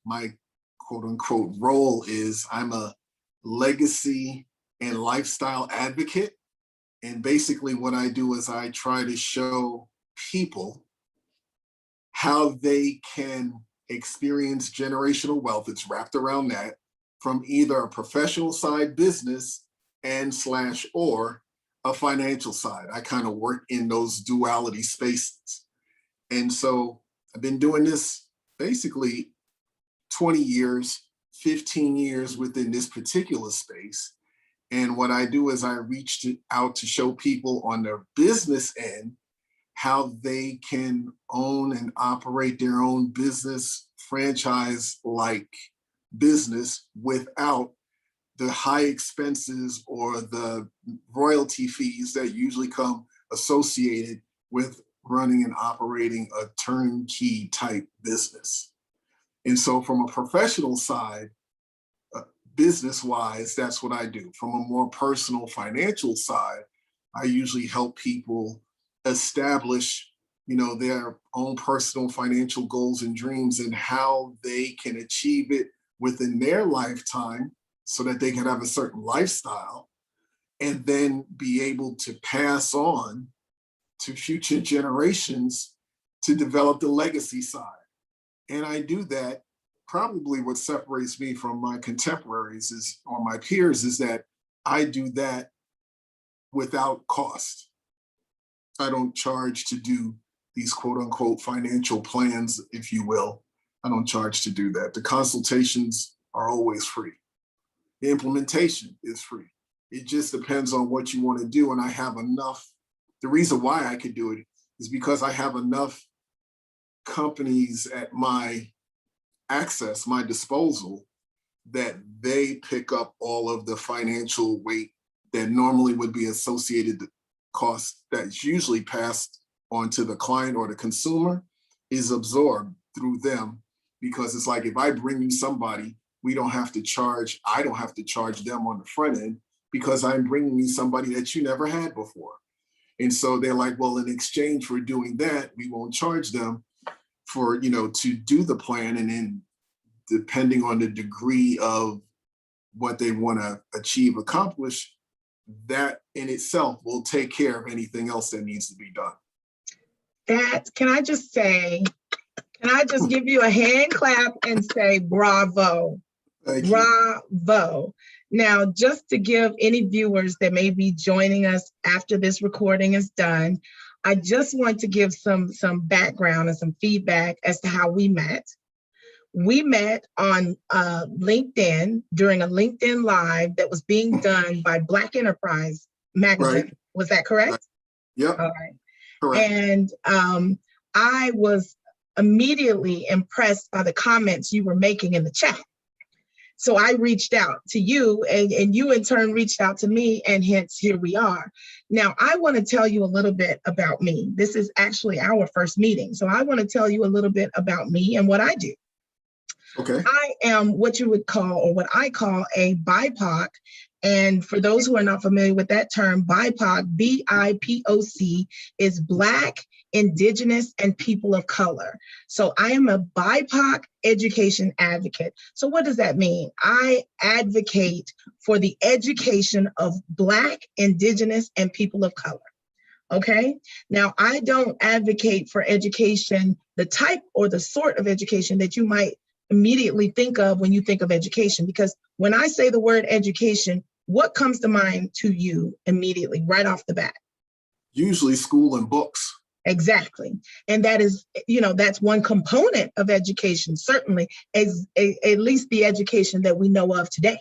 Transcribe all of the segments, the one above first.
my quote unquote role is I'm a legacy and lifestyle advocate. And basically what I do is I try to show people how they can experience generational wealth. It's wrapped around that from either a professional side business and / or a financial side. I kind of work in those duality spaces. And so I've been doing this basically 20 years, 15 years within this particular space. And what I do is I reach out to show people on their business end how they can own and operate their own business, franchise-like business without the high expenses or the royalty fees that usually come associated with running and operating a turnkey type business. And so from a professional side, business-wise, that's what I do. From a more personal financial side, I usually help people establish, their own personal financial goals and dreams and how they can achieve it within their lifetime so that they can have a certain lifestyle and then be able to pass on to future generations to develop the legacy side. And I do that. Probably what separates me from my contemporaries or my peers is that I do that without cost. I don't charge to do these quote unquote financial plans, if you will. I don't charge to do that. The consultations are always free. The implementation is free. It just depends on what you want to do. And I have enough. The reason why I could do it is because I have enough companies at my disposal, that they pick up all of the financial weight that normally would be associated to cost that's usually passed on to the client or the consumer is absorbed through them. Because it's like, if I bring you somebody, I don't have to charge them on the front end because I'm bringing you somebody that you never had before. And so they're like, well, in exchange for doing that, we won't charge them for, to do the plan. And then depending on the degree of what they want to accomplish, that in itself will take care of anything else that needs to be done. Can I just give you a hand clap and say, bravo. Thank you. Bravo. Now, just to give any viewers that may be joining us after this recording is done, I just want to give some background and some feedback as to how we met. We met on LinkedIn during a LinkedIn Live that was being done by Black Enterprise magazine. Right. Was that correct? Right. Yep. All right. Correct. And I was immediately impressed by the comments you were making in the chat. So I reached out to you and you in turn reached out to me, and hence here we are. Now, I want to tell you a little bit about me. This is actually our first meeting. So I want to tell you a little bit about me and what I do. Okay. I am what you would call, or what I call, a BIPOC. And for those who are not familiar with that term, BIPOC, BIPOC, is Black, Indigenous, and People of Color. So I am a BIPOC education advocate. So what does that mean? I advocate for the education of Black, Indigenous, and people of color. Okay. Now, I don't advocate for education, the type or the sort of education that you might immediately think of when you think of education, because when I say the word education, what comes to mind to you immediately right off the bat? Usually school and books. Exactly. And that is, that's one component of education, certainly, as at least the education that we know of today,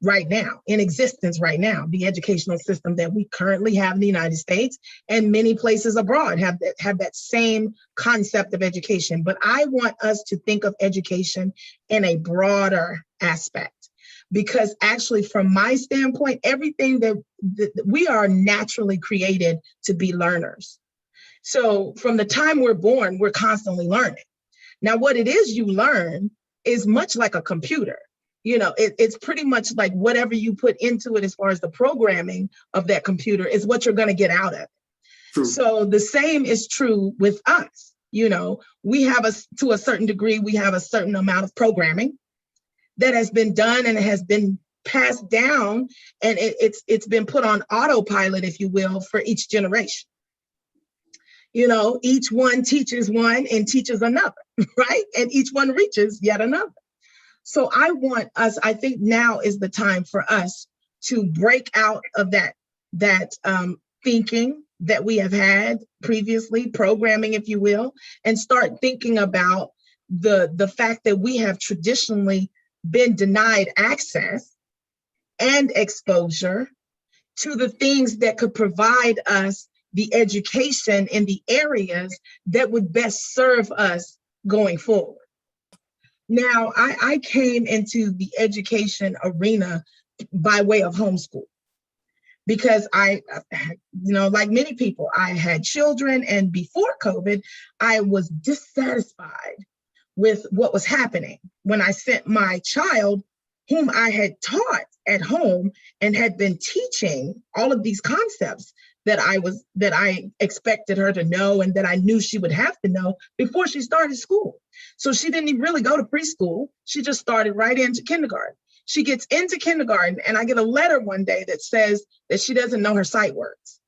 right now, in existence right now. The educational system that we currently have in the United States and many places abroad have that same concept of education. But I want us to think of education in a broader aspect. Because actually, from my standpoint, everything that we are naturally created to be learners. So from the time we're born, we're constantly learning. Now, what it is you learn is much like a computer. It's pretty much like whatever you put into it as far as the programming of that computer is what you're going to get out of it. True. So the same is true with us. You know, we have to a certain degree, we have a certain amount of programming that has been done and it has been passed down, and it's been put on autopilot, if you will, for each generation. You know, each one teaches one and teaches another, right? And each one reaches yet another. So I think now is the time for us to break out of that thinking that we have had previously, programming, if you will, and start thinking about the fact that we have traditionally been denied access and exposure to the things that could provide us the education in the areas that would best serve us going forward. Now, I came into the education arena by way of homeschool because like many people, I had children, and before COVID, I was dissatisfied with what was happening when I sent my child, whom I had taught at home and had been teaching all of these concepts that I expected her to know and that I knew she would have to know before she started school. So she didn't even really go to preschool. She just started right into kindergarten. She gets into kindergarten, and I get a letter one day that says that she doesn't know her sight words.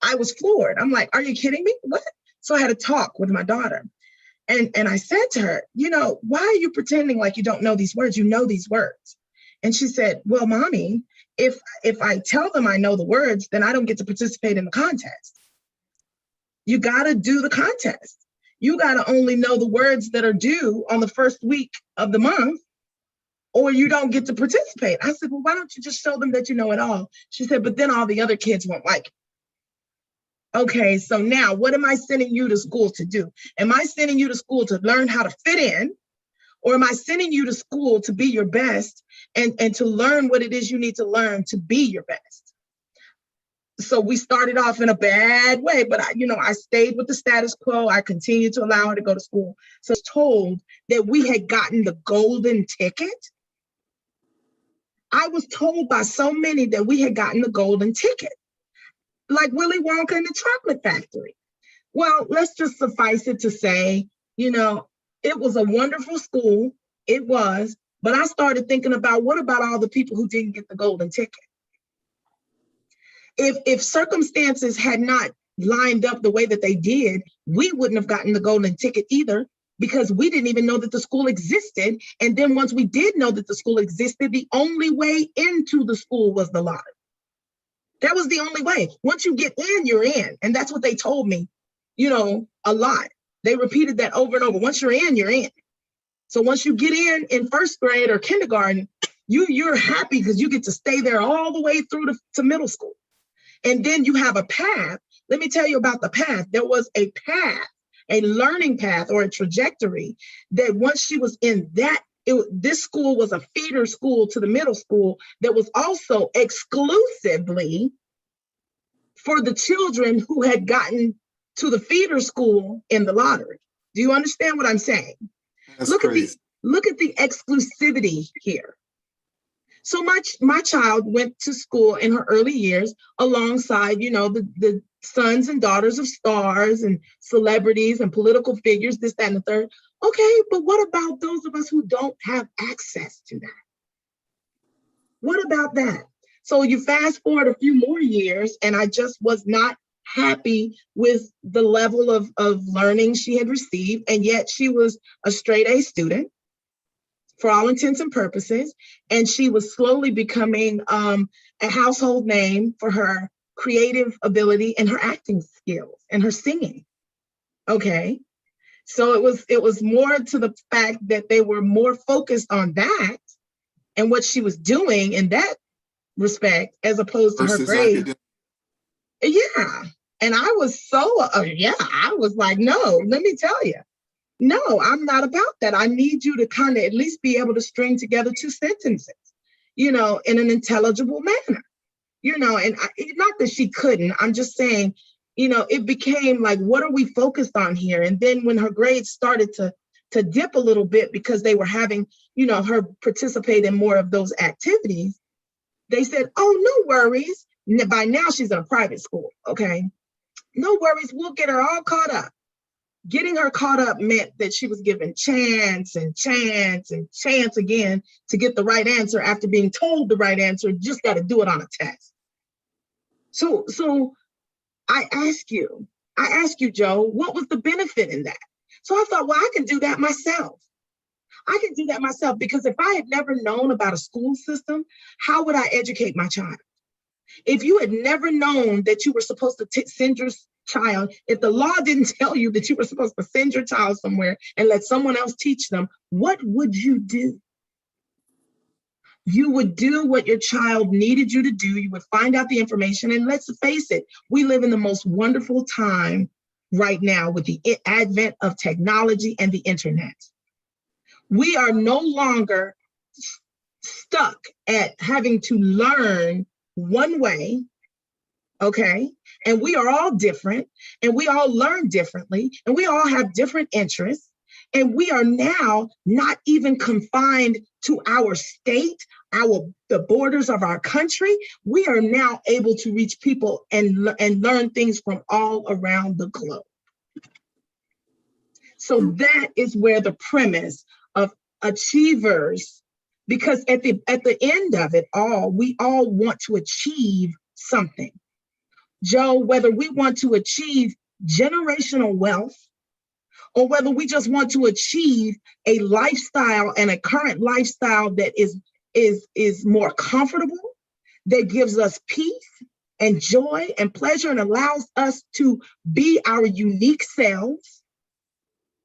I was floored. I'm like, are you kidding me? What? So I had a talk with my daughter. And I said to her, why are you pretending like you don't know these words? You know these words. And she said, well, mommy, if I tell them I know the words, then I don't get to participate in the contest. You got to do the contest. You got to only know the words that are due on the first week of the month, or you don't get to participate. I said, well, why don't you just show them that you know it all? She said, but then all the other kids won't like it. Okay, so now what am I sending you to school to do? Am I sending you to school to learn how to fit in? Or am I sending you to school to be your best and to learn what it is you need to learn to be your best? So we started off in a bad way, but I stayed with the status quo. I continued to allow her to go to school. So I was told that we had gotten the golden ticket. I was told by so many that we had gotten the golden ticket, like Willy Wonka and the Chocolate Factory. Well, let's just suffice it to say, it was a wonderful school. It was, but I started thinking about what about all the people who didn't get the golden ticket? If circumstances had not lined up the way that they did, we wouldn't have gotten the golden ticket either, because we didn't even know that the school existed. And then once we did know that the school existed, the only way into the school was the lottery. That was the only way. Once you get in, you're in. And that's what they told me, a lot. They repeated that over and over. Once you're in, you're in. So once you get in first grade or kindergarten, you're happy because you get to stay there all the way through to middle school. And then you have a path. Let me tell you about the path. There was a path, a learning path or a trajectory that once she was in that, this school was a feeder school to the middle school that was also exclusively for the children who had gotten to the feeder school in the lottery. Do you understand what I'm saying? That's crazy. Look at the exclusivity here. So my child went to school in her early years alongside, the sons and daughters of stars and celebrities and political figures, this, that, and the third. Okay, but what about those of us who don't have access to that? What about that? So you fast forward a few more years, and I just was not happy with the level of learning she had received, and yet she was a straight A student for all intents and purposes, and she was slowly becoming a household name for her creative ability and her acting skills and her singing. Okay. So it was more to the fact that they were more focused on that and what she was doing in that respect, as opposed to her grades. Yeah. And I was I was like, no, let me tell you, no, I'm not about that. I need you to kind of at least be able to string together two sentences, in an intelligible manner, and not that she couldn't. I'm just saying, it became like, what are we focused on here? And then when her grades started to dip a little bit because they were having, her participate in more of those activities, they said, oh, no worries. By now she's in a private school. Okay. No worries. We'll get her all caught up. getting her caught up meant that she was given chance and chance and chance again to get the right answer after being told the right answer. Just got to do it on a test. So I ask you, Joe, what was the benefit in that? So I thought, well, I can do that myself. I can do that myself, because if I had never known about a school system, how would I educate my child? If you had never known that you were supposed to send your child, if the law didn't tell you that you were supposed to send your child somewhere and let someone else teach them, what would you do? You would do what your child needed you to do. You would find out the information. And let's face it, we live in the most wonderful time right now with the advent of technology and the internet. We are no longer stuck at having to learn one way, okay? And we are all different, and we all learn differently, and we all have different interests. And we are now not even confined to our state, the borders of our country. We are now able to reach people and learn things from all around the globe. So that is where the premise of achievers, because at the end of it all, we all want to achieve something. Joe, whether we want to achieve generational wealth, or whether we just want to achieve a lifestyle and a current lifestyle that is more comfortable, that gives us peace and joy and pleasure and allows us to be our unique selves,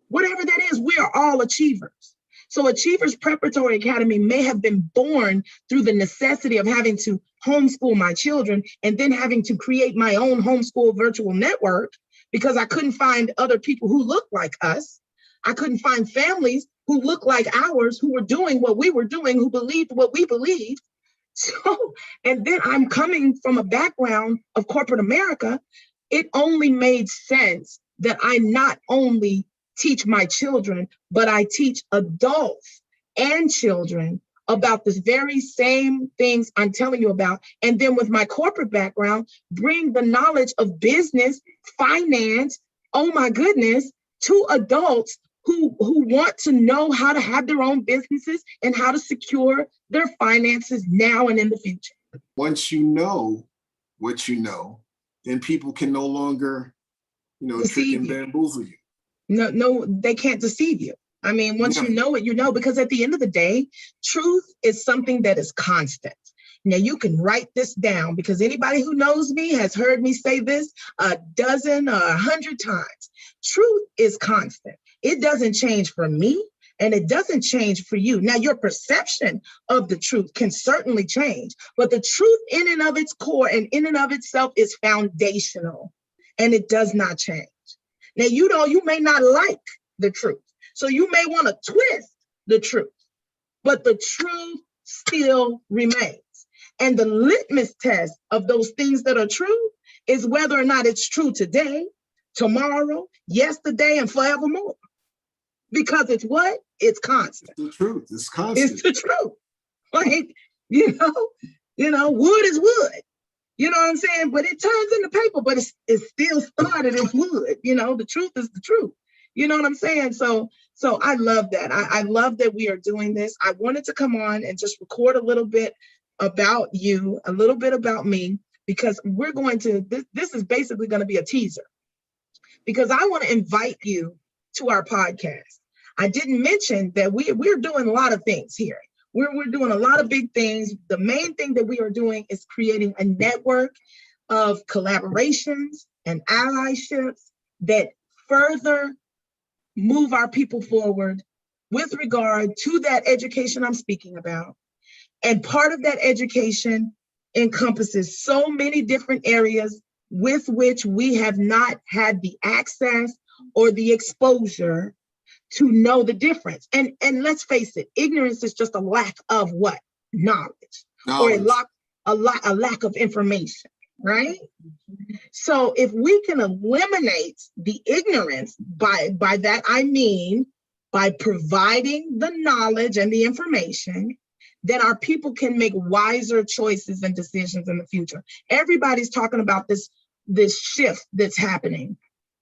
whatever that is, we are all achievers. So Achievers Preparatory Academy may have been born through the necessity of having to homeschool my children and then having to create my own homeschool virtual network, because I couldn't find other people who looked like us. I couldn't find families who looked like ours, who were doing what we were doing, who believed what we believed. So, and then I'm coming from a background of corporate America. It only made sense that I not only teach my children, but I teach adults and children about this very same things I'm telling you about. And then with my corporate background, bring the knowledge of business, finance, oh my goodness, to adults who want to know how to have their own businesses and how to secure their finances now and in the future. Once you know what you know, then people can no longer, trick and bamboozle you. No, they can't deceive you. I mean, once you know it, you know, because at the end of the day, truth is something that is constant. Now, you can write this down, because anybody who knows me has heard me say this a dozen or 100 times. Truth is constant. It doesn't change for me, and it doesn't change for you. Now, your perception of the truth can certainly change, but the truth in and of its core and in and of itself is foundational, and it does not change. Now, you may not like the truth, so you may want to twist the truth, but the truth still remains. And the litmus test of those things that are true is whether or not it's true today, tomorrow, yesterday, and forevermore. Because it's what? It's constant. It's the truth. It's constant. It's the truth. Like, wood is wood. You know what I'm saying? But it turns into paper, but it's still started as wood. The truth is the truth. You know what I'm saying? So I love that. I love that we are doing this. I wanted to come on and just record a little bit about you, a little bit about me, because we're going to, this is basically going to be a teaser, because I want to invite you to our podcast. I didn't mention that we're doing a lot of things here. We're doing a lot of big things. The main thing that we are doing is creating a network of collaborations and allyships that further move our people forward with regard to that education I'm speaking about. And part of that education encompasses so many different areas with which we have not had the access or the exposure to know the difference. And let's face it, ignorance is just a lack of what? Knowledge. Or a lack of information, right? So if we can eliminate the ignorance, by that I mean by providing the knowledge and the information, then our people can make wiser choices and decisions in the future. Everybody's talking about this shift that's happening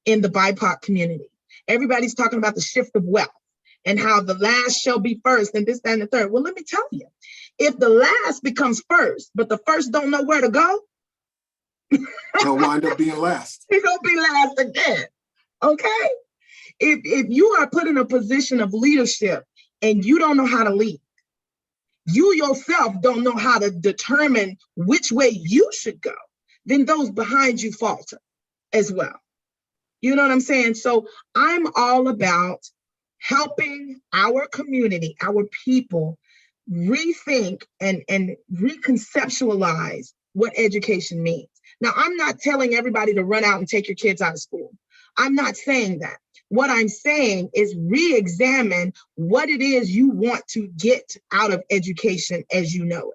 in the BIPOC community. Everybody's talking about the shift of wealth and how the last shall be first and this, that, and the third. Well, let me tell you, if the last becomes first, but the first don't know where to go, they'll wind up being last. It's gonna be last again. Okay? If you are put in a position of leadership and you don't know how to lead, you yourself don't know how to determine which way you should go, then those behind you falter as well. You know what I'm saying? So I'm all about helping our community, our people, rethink and reconceptualize what education means. Now, I'm not telling everybody to run out and take your kids out of school. I'm not saying that. What I'm saying is re-examine what it is you want to get out of education as you know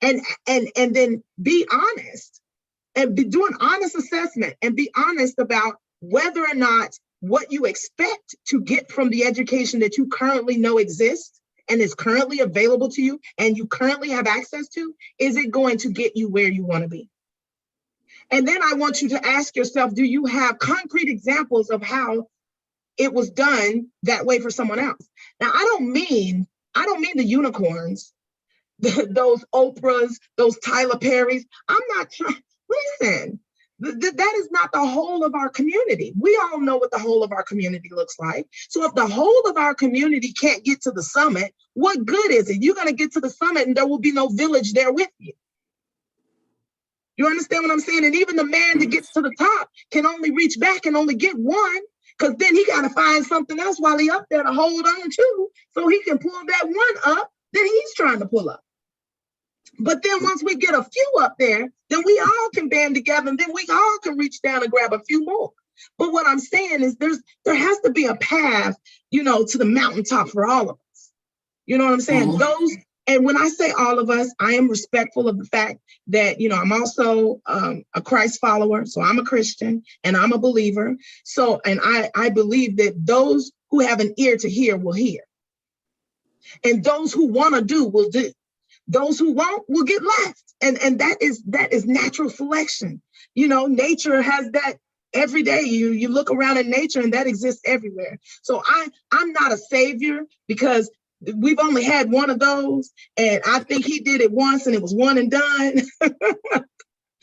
it. And then be honest and do an honest assessment and be honest about whether or not what you expect to get from the education that you currently know exists and is currently available to you and you currently have access to, is it going to get you where you want to be? And then I want you to ask yourself, do you have concrete examples of how it was done that way for someone else? Now, I don't mean the unicorns, those Oprahs, those Tyler Perrys. I'm not trying, listen, that is not the whole of our community. We all know what the whole of our community looks like. So if the whole of our community can't get to the summit, what good is it? You're going to get to the summit and there will be no village there with you. You understand what I'm saying? And even the man that gets to the top can only reach back and only get one, because then he got to find something else while he up there to hold on to so he can pull that one up that he's trying to pull up. But then once we get a few up there, then we all can band together and then we all can reach down and grab a few more. But what I'm saying is there has to be a path, to the mountaintop for all of us. You know what I'm saying? Mm-hmm. And when I say all of us, I am respectful of the fact that, I'm also a Christ follower. So I'm a Christian and I'm a believer. So, and I believe that those who have an ear to hear will hear. And those who want to do will do. Those who won't will get left. And that is natural selection. Nature has that every day. You look around in nature and that exists everywhere. So I'm not a savior because we've only had one of those. And I think he did it once and it was one and done.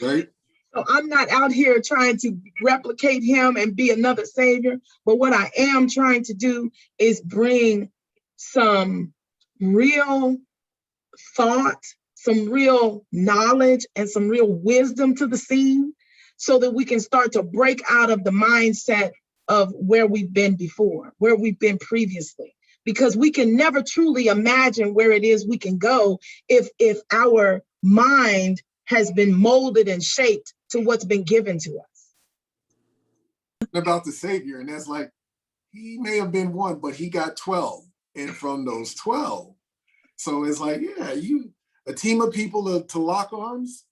Right. So I'm not out here trying to replicate him and be another savior. But what I am trying to do is bring some real thought, some real knowledge, and some real wisdom to the scene so that we can start to break out of the mindset of where we've been before, where we've been previously. Because we can never truly imagine where it is we can go if our mind has been molded and shaped to what's been given to us. About the Savior, and that's like, he may have been one, but he got 12. And from those 12, so it's like, yeah, a team of people to lock arms.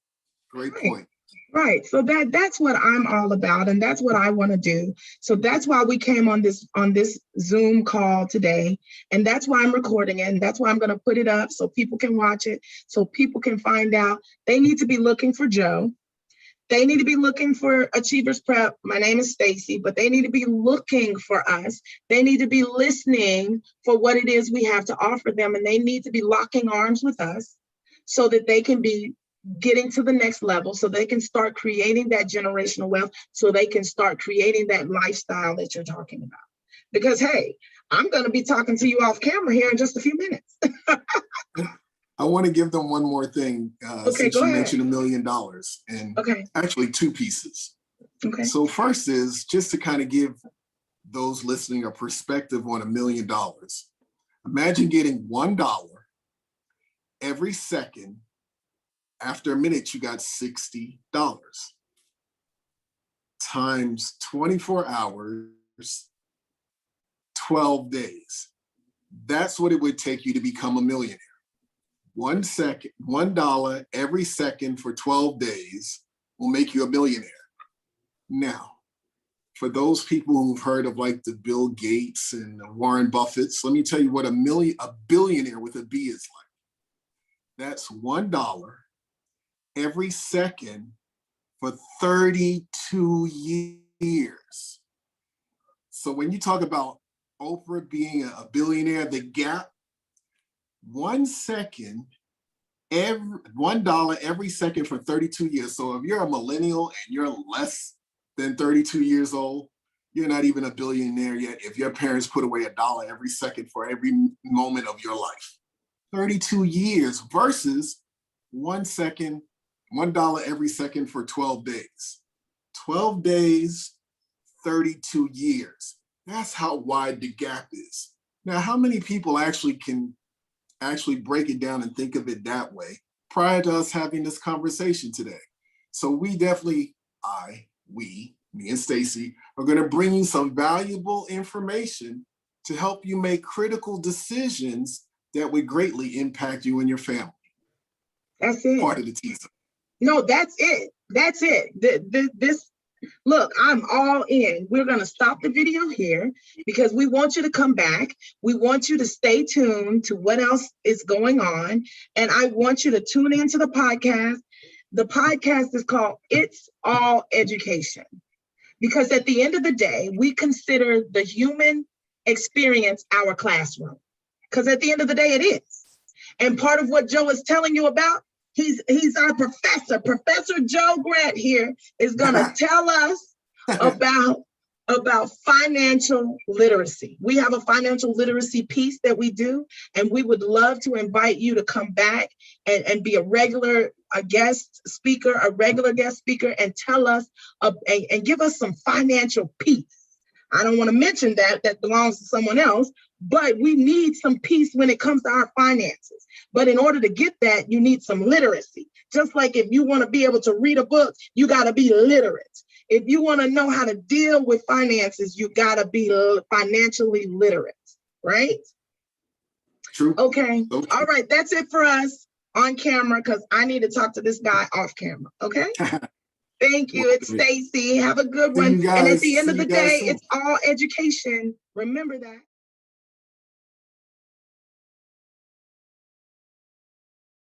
Great point. Right. So that's what I'm all about. And that's what I want to do. So that's why we came on this Zoom call today. And that's why I'm recording it. And that's why I'm going to put it up so people can watch it, so people can find out. They need to be looking for Joe. They need to be looking for Achievers Prep. My name is Stacy, but they need to be looking for us. They need to be listening for what it is we have to offer them. And they need to be locking arms with us so that they can be getting to the next level, so they can start creating that generational wealth, so they can start creating that lifestyle that you're talking about. Because, hey, I'm going to be talking to you off camera here in just a few minutes. I want to give them one more thing, since you mentioned $1 million, and actually two pieces. Okay. So first is just to kind of give those listening a perspective on $1 million. Imagine getting $1 every second. After a minute, you got $60 times 24 hours, 12 days. That's what it would take you to become a millionaire. $1 every second for 12 days will make you a millionaire. Now, for those people who've heard of like the Bill Gates and the Warren Buffetts, let me tell you what a billionaire with a B is like. That's $1 every second for 32 years. So when you talk about Oprah being a billionaire, the gap, 1 second, $1 every second for 32 years. So if you're a millennial and you're less than 32 years old, you're not even a billionaire yet if your parents put away $1 every second for every moment of your life. 32 years versus 1 second, $1 every second for 12 days. 12 days, 32 years. That's how wide the gap is. Now, how many people can break it down and think of it that way prior to us having this conversation today? So we definitely, me and Stacy, are going to bring you some valuable information to help you make critical decisions that would greatly impact you and your family. That's it. Part of the teaser. No, that's it. That's it. This, look, I'm all in. We're going to stop the video here because we want you to come back. We want you to stay tuned to what else is going on. And I want you to tune into the podcast. The podcast is called It's All Education. Because at the end of the day, we consider the human experience our classroom. Because at the end of the day, it is. And part of what Joe is telling you about, he's our professor. Professor Joe Grant here is going to tell us about financial literacy. We have a financial literacy piece that we do, and we would love to invite you to come back and be a regular guest speaker, and tell us and give us some financial peace. I don't want to mention that belongs to someone else, but we need some peace when it comes to our finances. But in order to get that, you need some literacy. Just like if you want to be able to read a book, you got to be literate. If you want to know how to deal with finances, you got to be financially literate, right? True. Okay. All right. That's it for us on camera because I need to talk to this guy off camera. Okay. Thank you. It's Stacy. Have a good one. And at the end of the day, it's all education. Remember that.